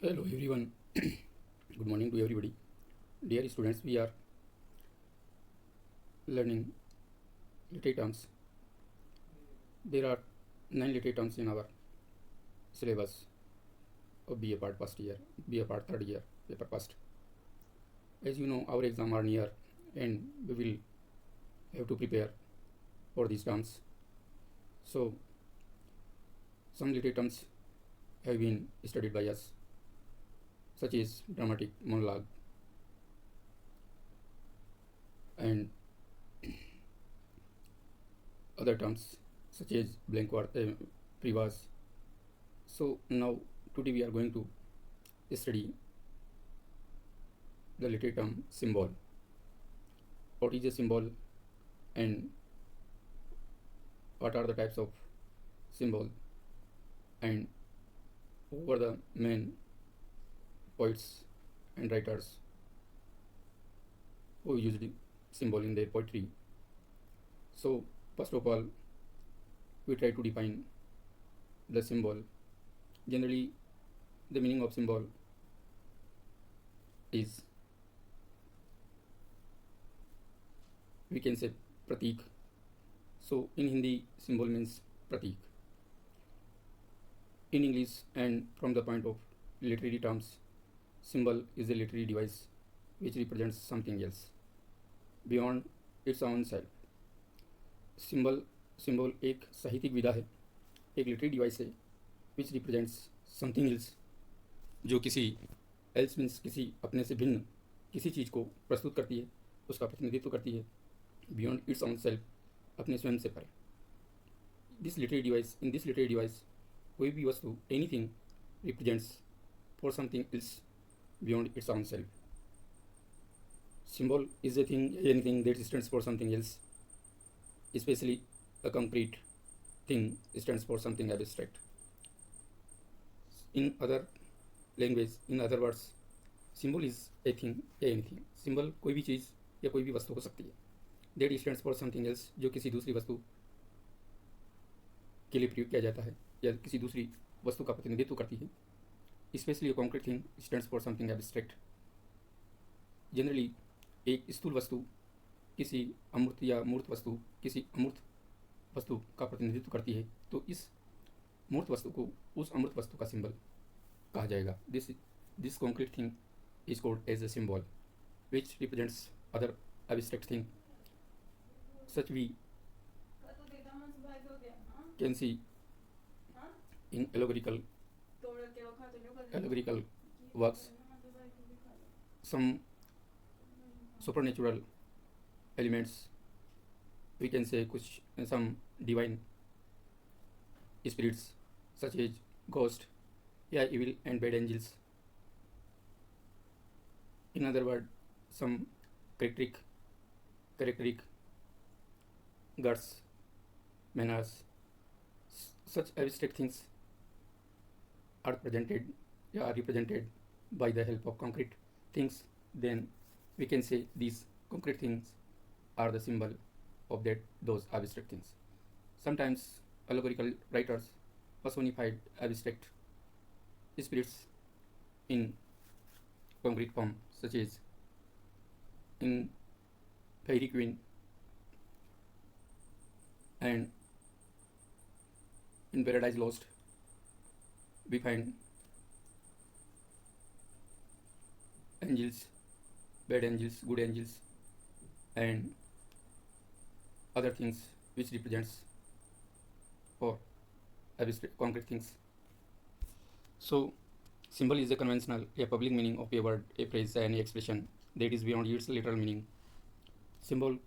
Hello everyone. Good morning to everybody. Dear students, we are learning literary terms. There are 9 literary terms in our syllabus of BA part first year, BA part third year, paper first. As you know, our exam are near and we will have to prepare for these terms. So, some literary terms have been studied by us, such as dramatic monologue and other terms such as preface. So now today we are going to study the literary term symbol. What is a symbol and what are the types of symbol and who are the main poets and writers who used symbol in their poetry. So first of all, we try to define the symbol. Generally, the meaning of symbol is, we can say, pratik. So in Hindi, symbol means pratik. In English, and from the point of literary terms, symbol is a literary device which represents something else beyond its own self. Symbol एक साहित्यिक विधा है, एक literary device है विच represents something else, जो किसी else means किसी अपने से भिन्न किसी चीज़ को प्रस्तुत करती है, उसका प्रतिनिधित्व करती है बियॉन्ड इट्स ओन सेल्फ, अपने स्वयं से परे. दिस लिटरेरी डिवाइस कोई भी वस्तु, anything, represents for something else beyond its own self. Symbol is a thing, anything that stands for something else, especially a concrete thing stands for something abstract. In other language, in other words, symbol is a thing, anything. Symbol कोई भी चीज़ या कोई भी वस्तु हो सकती है. That stands for something else, जो किसी दूसरी वस्तु के लिए प्रयोग किया जाता है या किसी दूसरी वस्तु का प्रतिनिधित्व करती है. Especially a concrete thing stands for something abstract. Generally, एक स्थूल वस्तु किसी अमूर्त या मूर्त वस्तु, किसी अमूर्त वस्तु का प्रतिनिधित्व करती है, तो इस मूर्त वस्तु को उस अमूर्त वस्तु का सिंबल कहा जाएगा. This concrete thing is called as a symbol which represents other abstract thing, such we can see in allegorical works some supernatural elements, we can say some divine spirits such as ghost, yeah, evil and bad angels. In other words, some characteristic gods, manners, such abstract things are represented by the help of concrete things. Then we can say these concrete things are the symbol of those abstract things. Sometimes allegorical writers personified abstract spirits in concrete form, such as in Fairy Queen and in Paradise Lost. We find angels, bad angels, good angels, and other things which represents for abstract concrete things. So, symbol is a conventional, a public meaning of a word, a phrase, any expression that is beyond its literal meaning. Symbol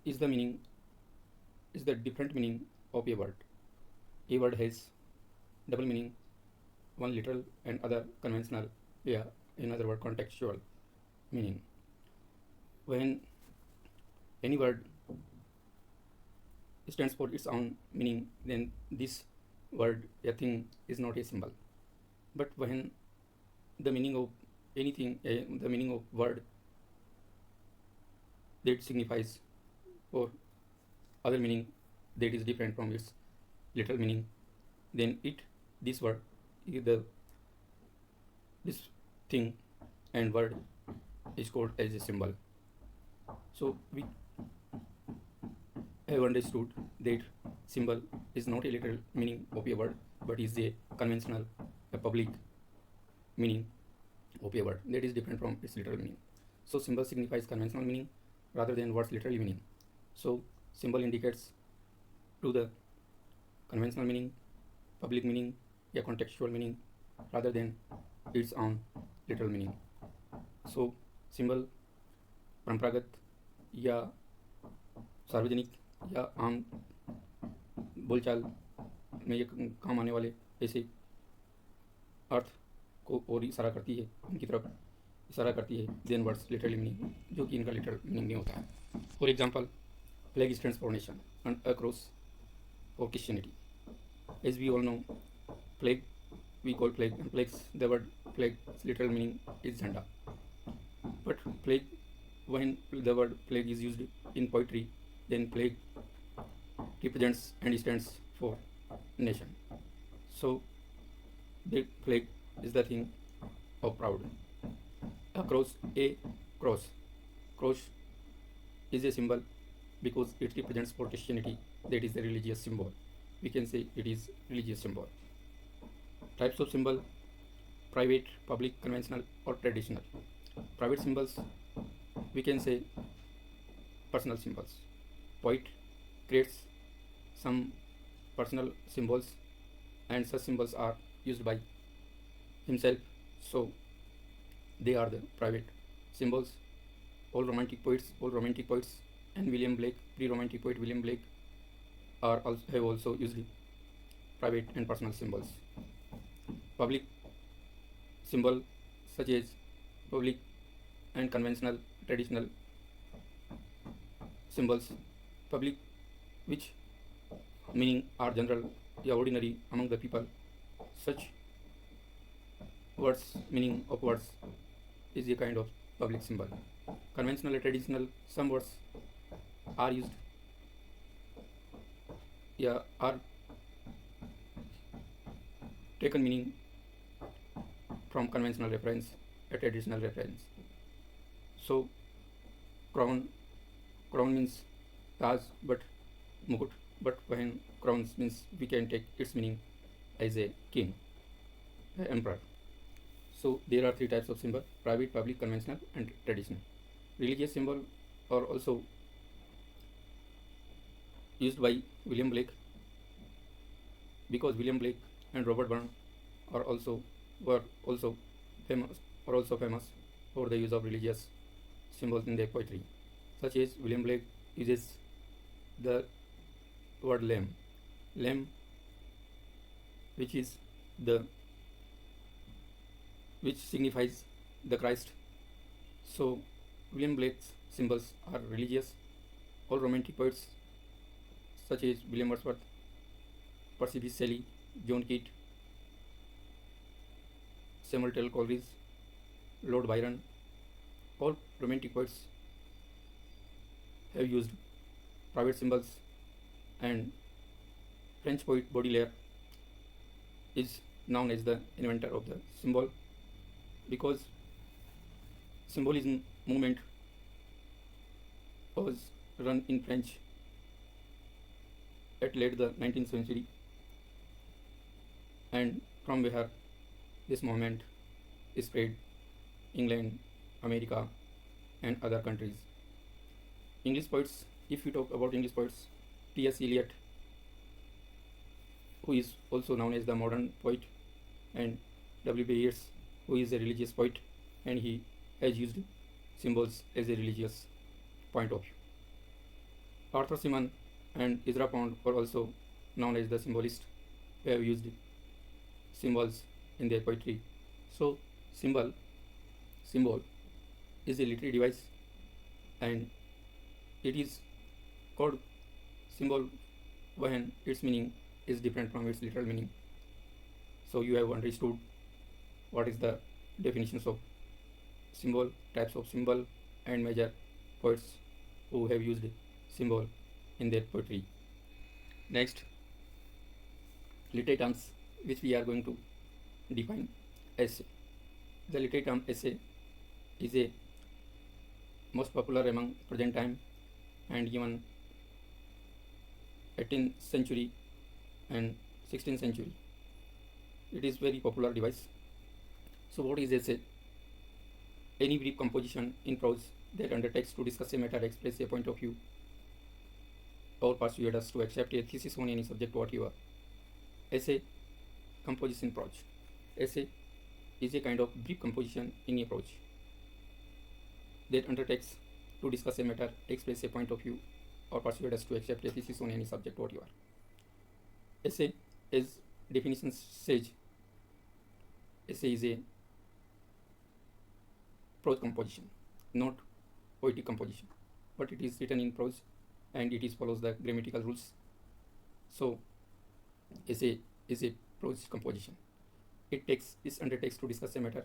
is the different meaning of a word. A word has double meaning, one literal and other conventional, yeah, in other word contextual meaning. When any word stands for its own meaning, then this word, a thing, is not a symbol. But when the meaning of anything, the meaning of word that signifies or other meaning that is different from its literal meaning, then this word, the this thing and word is called as a symbol. So we have understood that symbol is not a literal meaning of a word, but is a conventional, a public meaning of a word that is different from its literal meaning. So symbol signifies conventional meaning rather than word's literal meaning. So symbol indicates to the conventional meaning, public meaning, या contextual meaning rather than its own literal meaning. So symbol परंपरागत या सार्वजनिक या आम बोलचाल में ये काम आने वाले ऐसे अर्थ को और इशारा करती है, उनकी तरफ इशारा करती है देन वर्ड्स लिटरली मीनिंग, जो कि इनका लिटरल मीनिंग नहीं होता है. For example, flag stands for nation and a cross for Christianity. As we all know, flag we call flag, and flags, the word flag's literal meaning is झंडा. But flag, when the word flag is used in poetry, then flag represents and stands for nation. So the flag is the thing of proud. A cross is a symbol because it represents for Christianity, that is a religious symbol. We can say it is religious symbol. Types of symbol: private, public, conventional or traditional. Private symbols, we can say personal symbols. Poet creates some personal symbols and such symbols are used by himself, so they are the private symbols. All romantic poets and William Blake, pre-romantic poet William Blake, have also used private and personal symbols. Public symbol such as public and conventional, traditional symbols. Public, which meaning are general or ordinary among the people. Such words, meaning of words, is a kind of public symbol. Conventional and traditional, some words are used, are taken meaning from conventional reference, a traditional reference. So crown means Taj, but Mukut, but when crowns means, we can take its meaning as a king, emperor. So there are three types of symbol: private, public, conventional and traditional. Religious symbol are also used by William Blake, because William Blake and Robert Burns were also famous for the use of religious symbols in their poetry. Such as William Blake uses the word lamb, which signifies the Christ. So William Blake's symbols are religious. All romantic poets such as William Wordsworth, Percy B. Shelley, John Keats, Samuel Taylor Coleridge, Lord Byron, all romantic poets have used private symbols, and French poet Baudelaire is known as the inventor of the symbol, because symbolism movement was run in French at late the 19th century, and from where this movement spread England, America and other countries. English poets, if we talk about English poets, T.S. Eliot, who is also known as the modern poet, and W.B. Yeats, who is a religious poet, and he has used symbols as a religious point of view. Arthur Symon and Ezra Pound were also known as the symbolists, who have used symbols in their poetry. So symbol is a literary device, and it is called symbol when its meaning is different from its literal meaning. So you have understood what is the definitions of symbol, types of symbol, and major poets who have used symbol in their poetry. Next, literary terms which we are going to define as The literary term essay is a most popular among present time and even 18th century and 16th century. It is very popular device. So what is essay? Any brief composition in prose that undertakes to discuss a matter, express a point of view, or persuade us to accept a thesis on any subject whatever. Essay composition prose. Essay is a kind of brief composition in a prose that undertakes to discuss a matter, express a point of view, or persuade us to accept a thesis on any subject whatever. Essay, as definition says, essay is a prose composition, not poetic composition, but it is written in prose and it is follows the grammatical rules. So essay is a prose composition. It undertakes to discuss a matter.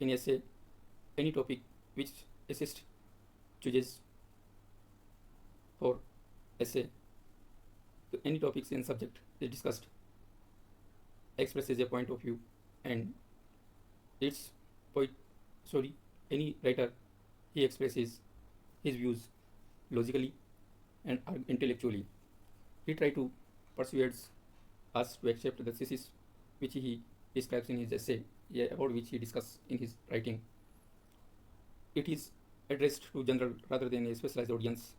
In essay, any topic which essayist chooses for essay, any topics in subject is discussed, expresses a point of view, and its any writer, he expresses his views logically and intellectually. He tries to persuade us to accept the thesis which he describes in his essay, about which he discusses in his writing. It is addressed to general rather than a specialized audience.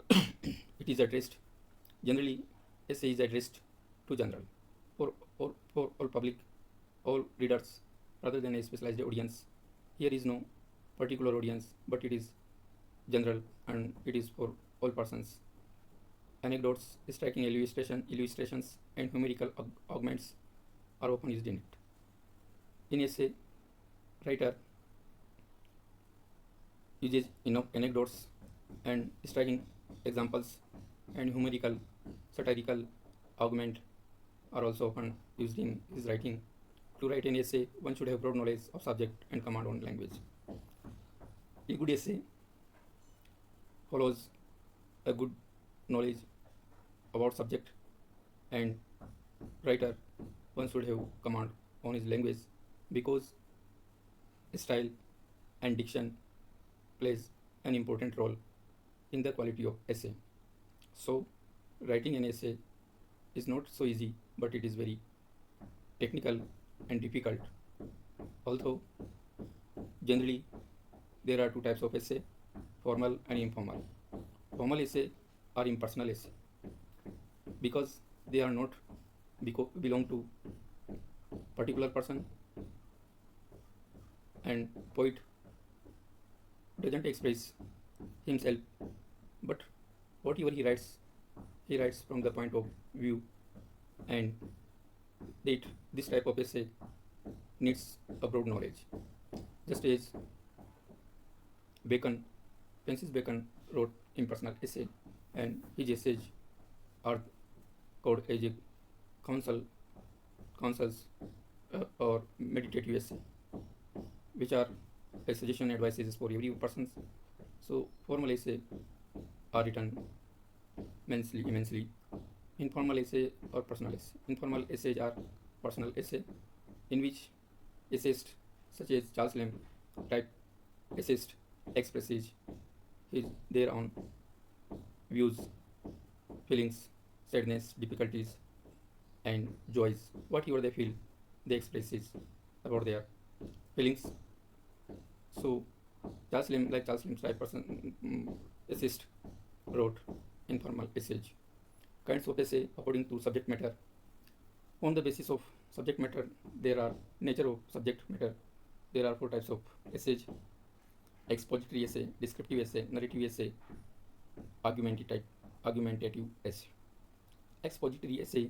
It is addressed generally. Essay is addressed to general, for all public, all readers, rather than a specialized audience. Here is no particular audience, but it is general and it is for all persons. Anecdotes, striking illustrations, and numerical augments are often used in it. In essay, writer uses anecdotes and striking examples, and numerical, satirical augment are also often used in his writing. To write an essay, one should have broad knowledge of subject and command on language. A good essay follows a good knowledge about subject, and writer, one should have command on his language, because style and diction plays an important role in the quality of essay. So writing an essay is not so easy, but it is very technical and difficult. Although generally there are two types of essay, formal and informal. Formal essay are impersonal essay, because they are not belong to particular person, and poet doesn't express himself, but whatever he writes from the point of view, and this type of essay needs a broad knowledge. Just as Francis Bacon wrote impersonal essay, and his essays are called as a counsels or meditative essay, which are a suggestion advices for every person. So formal essay are written immensely. Informal essay or personal essay. Informal essays are personal essay, in which essayists such as Charles Lamb type essayist expresses their own views, feelings, sadness, difficulties, and joys. Whatever they feel, they express about their feelings. So Charles Lamb type essayist wrote informal essays. Kinds of essay according to subject matter. On the basis of subject matter, there are nature of subject matter. There are 4 types of essays: expository essay, descriptive essay, narrative essay, argumentative essay. Expository essay,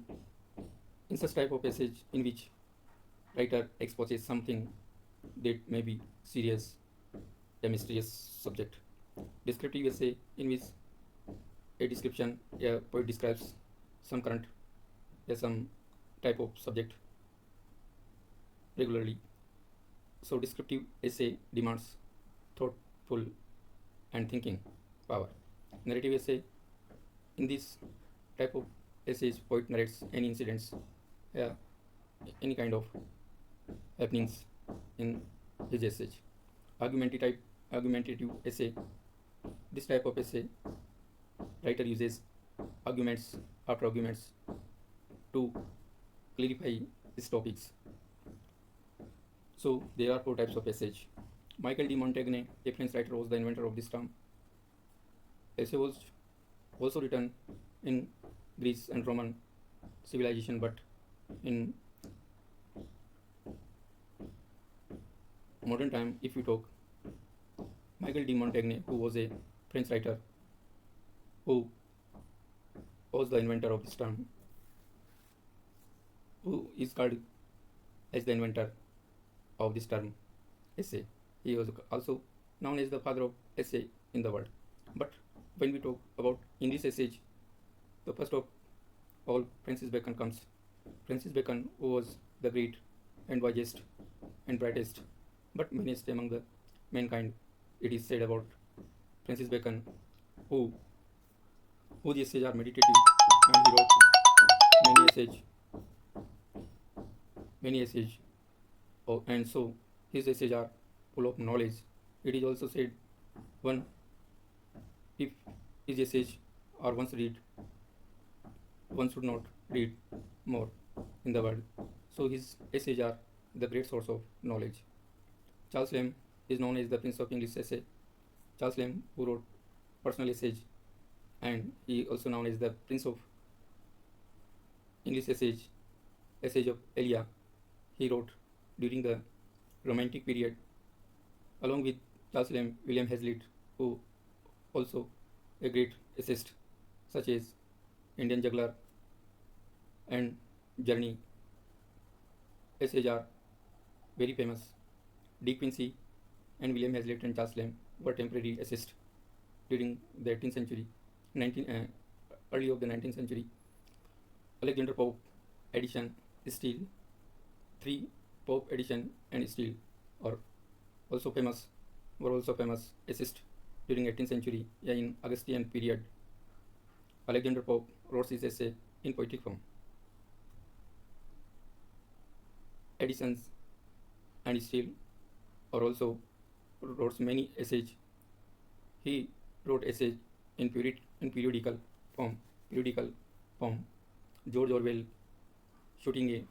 in such type of essay in which writer exposes something that may be serious, a mysterious subject. Descriptive essay, in which a poet describes some current, some type of subject regularly. So descriptive essay demands thoughtful and thinking power. Narrative essay, in this type of essays, poet narrates any incidents, any kind of happenings in his essay. Argumentative essay. This type of essay, writer uses arguments after arguments to clarify his topics. So there are four types of essays. Michael de Montaigne, a French writer, was the inventor of this term. Essay was also written in Greece and Roman civilization, but in modern time, if you talk, Michael de Montaigne, who was a French writer, who was the inventor of this term, who is called as the inventor of this term essay. He was also known as the father of essay in the world. But when we talk about English essays, the first of all, Francis Bacon comes. Francis Bacon was the great and wisest and brightest, but meanest among the mankind. It is said about Francis Bacon, who whose essays are meditative, and he wrote many essays, and so his essays are full of knowledge. It is also said, one, if his essays are once read, one should not read more in the world. So his essays are the great source of knowledge. Charles Lamb is known as the Prince of English essay. Charles Lamb, who wrote personal essays, and he also known as the Prince of English essays of Elia. He wrote during the Romantic period, along with Charles Lamb, William Hazlitt, who also a great essayist, such as Indian Juggler and Journey. Essays are very famous. De Quincey and William Hazlitt and Charles Lamb were temporary essayists during the 18th century, early of the 19th century. Alexander Pope, edition, Steele, 3 Pope edition and Steele are also famous, were also famous essayists during 18th century, in Augustan period. Alexander Pope wrote his essay in poetic form. Editions and Steele are also wrote many essays. He wrote essays in periodical form. George Orwell shooting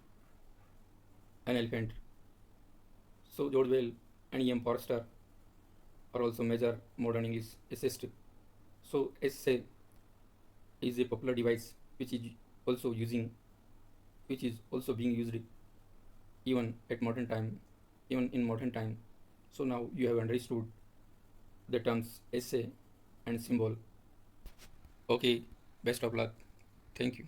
an elephant. So George Orwell and E.M. Forster are also major modern English essayists. So essay is a popular device which is also being used even in modern time. So now you have understood the terms essay and symbol. Okay, best of luck. Thank you.